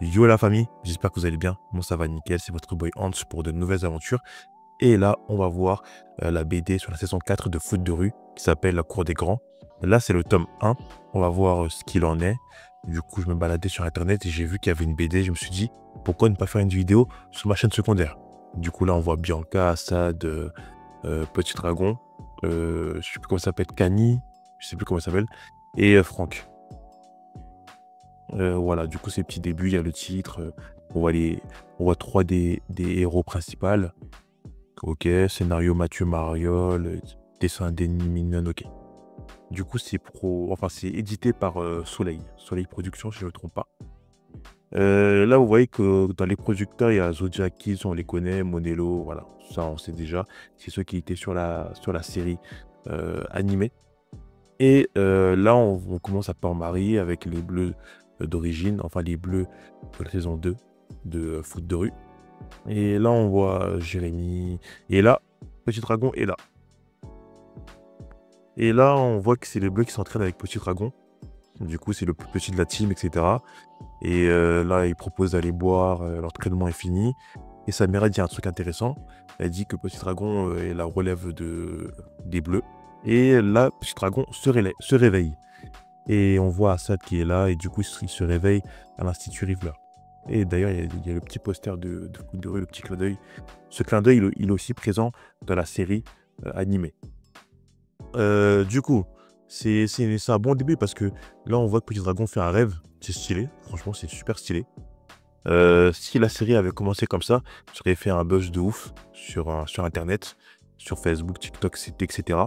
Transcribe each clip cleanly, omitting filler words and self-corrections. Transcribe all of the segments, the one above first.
Yo la famille, j'espère que vous allez bien. Moi ça va nickel, c'est votre boy Hans pour de nouvelles aventures. Et là, on va voir la BD sur la saison 4 de Foot de rue qui s'appelle La Cour des Grands. Là, c'est le tome 1. On va voir ce qu'il en est. Du coup, je me baladais sur internet et j'ai vu qu'il y avait une BD. Je me suis dit, pourquoi ne pas faire une vidéo sur ma chaîne secondaire? Du coup, là, on voit Bianca, Assad, Petit Dragon, je sais plus comment ça s'appelle, Kani, je sais plus comment ça s'appelle, et Franck. Voilà, du coup, c'est le petit début, il y a le titre, on voit trois des héros principaux. Ok, scénario Mathieu Mariol, dessin Denis Mignon, ok. Du coup, c'est édité par Soleil Productions, si je ne me trompe pas. Là, vous voyez que dans les producteurs, il y a Zodiac Kids, on les connaît, Monello, voilà, ça on sait déjà. C'est ceux qui étaient sur la série animée. Et là, on commence à Port-Marie avec les Bleus d'origine, enfin les Bleus de la saison 2 de Foot de rue. Et là, on voit Jérémy. Et là, Petit Dragon est là. Et là, on voit que c'est les Bleus qui s'entraînent avec Petit Dragon. Du coup, c'est le plus petit de la team, etc. Et là, il propose d'aller boire, l'entraînement est fini. Et sa mère a dit un truc intéressant. Elle dit que Petit Dragon est la relève des Bleus. Et là, Petit Dragon se réveille. Et on voit Assad qui est là. Et du coup, il se réveille à l'Institut Rivler. Et d'ailleurs, il y a le petit poster de Foot de rue, le petit clin d'œil. Ce clin d'œil, il est aussi présent dans la série animée. Du coup, c'est un bon début parce que là, on voit que Petit Dragon fait un rêve. C'est stylé. Franchement, c'est super stylé. Si la série avait commencé comme ça aurait fait un buzz de ouf sur Internet, sur Facebook, TikTok, etc.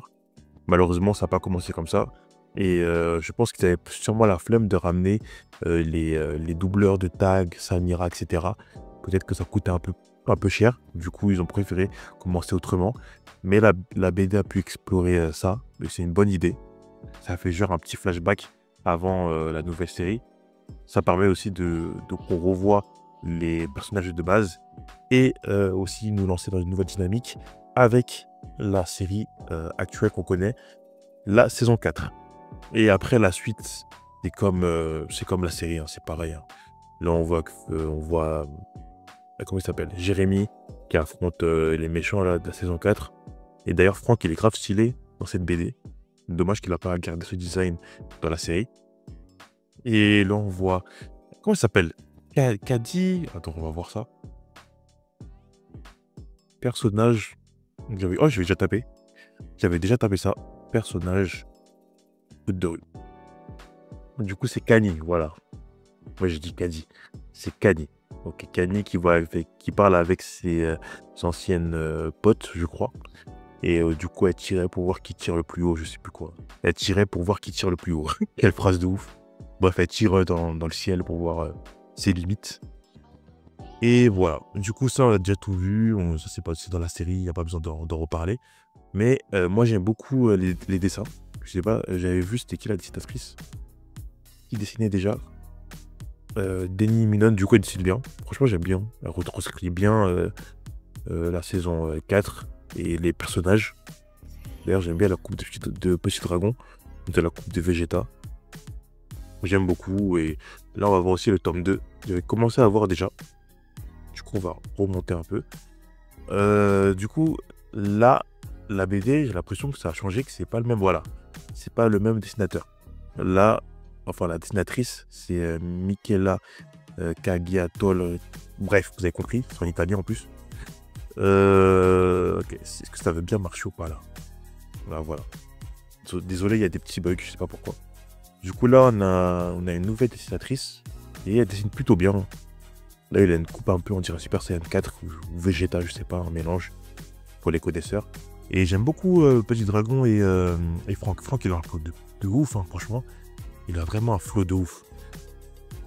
Malheureusement, ça n'a pas commencé comme ça. Et je pense qu'ils avaient sûrement la flemme de ramener les doubleurs de tag, Samira, etc. Peut-être que ça coûtait un peu cher. Du coup, ils ont préféré commencer autrement. Mais la BD a pu explorer ça. C'est une bonne idée. Ça fait genre un petit flashback avant la nouvelle série. Ça permet aussi qu'on revoie les personnages de base et aussi nous lancer dans une nouvelle dynamique avec la série actuelle qu'on connaît, la saison 4. Et après, la suite, c'est comme la série, hein, c'est pareil. Hein. Là, on voit comment il s'appelle, Jérémy, qui affronte les méchants là, de la saison 4. Et d'ailleurs, Franck, il est grave stylé dans cette BD. Dommage qu'il n'a pas gardé ce design dans la série. Et là, on voit... Comment il s'appelle? Caddy... Attends, on va voir ça. Personnage... Oh, j'avais déjà tapé. J'avais déjà tapé ça. Personnage... Foot de rue. Du coup, c'est Kani, voilà. Moi, j'ai dit Caddy. C'est Kani. Ok, Kani qui parle avec ses anciennes potes, je crois. Et du coup, elle tirait pour voir qui tire le plus haut, je sais plus quoi. Elle tirait pour voir qui tire le plus haut. Quelle phrase de ouf. Bref, elle tire dans le ciel pour voir ses limites. Et voilà. Du coup, ça, on a déjà tout vu. Ça s'est passé dans la série, il n'y a pas besoin d'en reparler. Mais moi, j'aime beaucoup les dessins. Je sais pas, j'avais vu, c'était qui la dessinatrice qui dessinait déjà Denis Mignon, du coup, elle dessine bien. Franchement, j'aime bien. Elle retranscrit bien la saison 4 et les personnages. D'ailleurs, j'aime bien la coupe de Petit Dragon, de la coupe de Vegeta. J'aime beaucoup. Et là, on va voir aussi le tome 2. J'avais commencé à voir déjà. Du coup, on va remonter un peu. Du coup, là, la BD, j'ai l'impression que ça a changé, que c'est pas le même. Voilà. C'est pas le même dessinateur. Là, enfin, la dessinatrice, c'est Michela Caggiatol. Bref, vous avez compris, c'est en italien en plus. Ok, est-ce que ça veut bien marcher ou pas là? Là, voilà. Désolé, il y a des petits bugs, je sais pas pourquoi. Du coup, là, on a une nouvelle dessinatrice et elle dessine plutôt bien. Là, il a une coupe un peu, on dirait Super Saiyan 4 ou Vegeta, je sais pas, un mélange pour les connaisseurs. Et j'aime beaucoup Petit Dragon et Franck. Franck, il a un flow de ouf, hein, franchement. Il a vraiment un flow de ouf.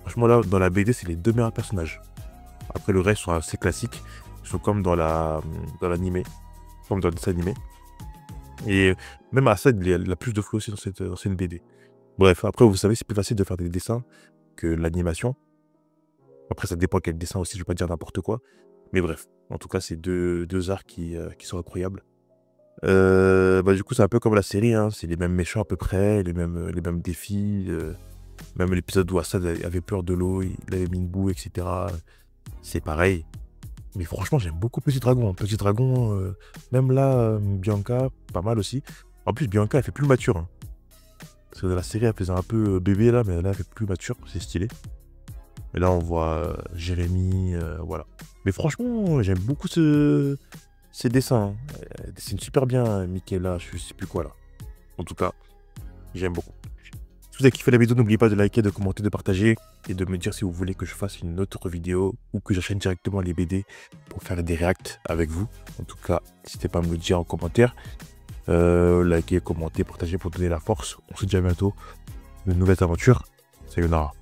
Franchement, là, dans la BD, c'est les deux meilleurs personnages. Après, le reste sont assez classiques. Ils sont comme dans l'animé, comme dans le dessin animé. Et même Assad, il a plus de flow aussi dans cette BD. Bref, après, vous savez, c'est plus facile de faire des dessins que l'animation. Après, ça dépend quel dessin aussi, je ne vais pas dire n'importe quoi. Mais bref, en tout cas, c'est deux arts qui sont incroyables. Du coup, c'est un peu comme la série, hein. C'est les mêmes méchants à peu près, les mêmes défis. Même l'épisode où Assad avait peur de l'eau, il avait mis une boue, etc. C'est pareil. Mais franchement, j'aime beaucoup Petit Dragon. Petit Dragon, même là, Bianca, pas mal aussi. En plus, Bianca, elle fait plus mature, hein. Parce que dans la série, elle faisait un peu bébé là, mais là, elle fait plus mature. C'est stylé. Et là, on voit Jérémy, voilà. Mais franchement, j'aime beaucoup ces dessins, hein. Elle dessine super bien, Michaela, je sais plus quoi là. En tout cas, j'aime beaucoup. Si vous avez kiffé la vidéo, n'oubliez pas de liker, de commenter, de partager et de me dire si vous voulez que je fasse une autre vidéo ou que j'enchaîne directement les BD pour faire des reacts avec vous. En tout cas, n'hésitez pas à me le dire en commentaire. Likez, commentez, partagez pour donner la force. On se dit à bientôt. De nouvelles aventures. Sayonara.